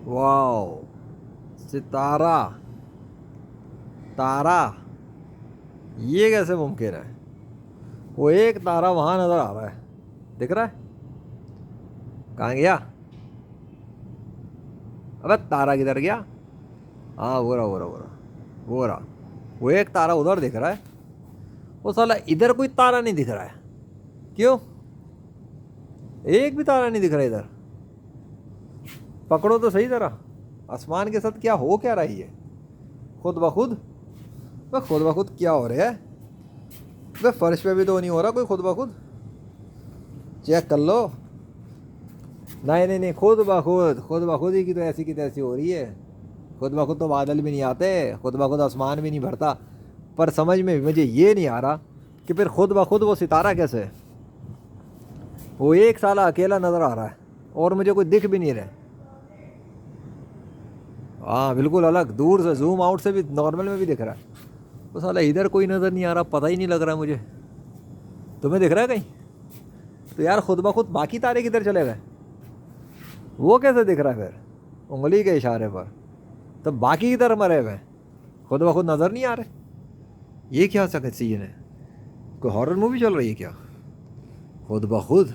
Wow, सितारा, तारा, ये कैसे मुमकिन है? वो एक तारा वहां नजर आ रहा है, दिख रहा है? कहाँ गया? अबे तारा किधर गया? हाँ, वो रहा, वो रहा, वो रहा, वो रहा। वो एक तारा उधर दिख रहा है, वो साला इधर कोई तारा नहीं दिख रहा है। क्यों? एक भी तारा नहीं दिख रहा इधर। पकड़ो तो सही जरा, आसमान के साथ क्या हो क्या रही है? खुद ब खुद, वह खुद ब खुद क्या हो रहा है? वह फर्श पे भी तो नहीं हो रहा कोई खुद ब खुद। चेक कर लो। नहीं नहीं नहीं, खुद ब खुद, खुद ब खुद ही की तो ऐसी की तैसी हो रही है। खुद ब खुद तो बादल भी नहीं आते, खुद ब खुद आसमान भी नहीं भरता। पर समझ में मुझे ये नहीं आ रहा कि फिर खुद ब खुद वो सितारा कैसे है? वो एक साला अकेला नज़र आ रहा है और मुझे कोई दिख भी नहीं रहा। हाँ बिल्कुल अलग, दूर से जूम आउट से भी नॉर्मल में भी दिख रहा है। वो साला इधर कोई नज़र नहीं आ रहा, पता ही नहीं लग रहा मुझे। तुम्हें दिख रहा है कहीं? तो यार खुद ब खुद बाकी तारे किधर चले गए? वो कैसे दिख रहा है फिर उंगली के इशारे पर? तो बाकी किधर मरे हुए हैं? खुद ब खुद नज़र नहीं आ रहे। ये क्या सकत सीन है? कोई हॉरर मूवी चल रही है क्या? खुद ब खुद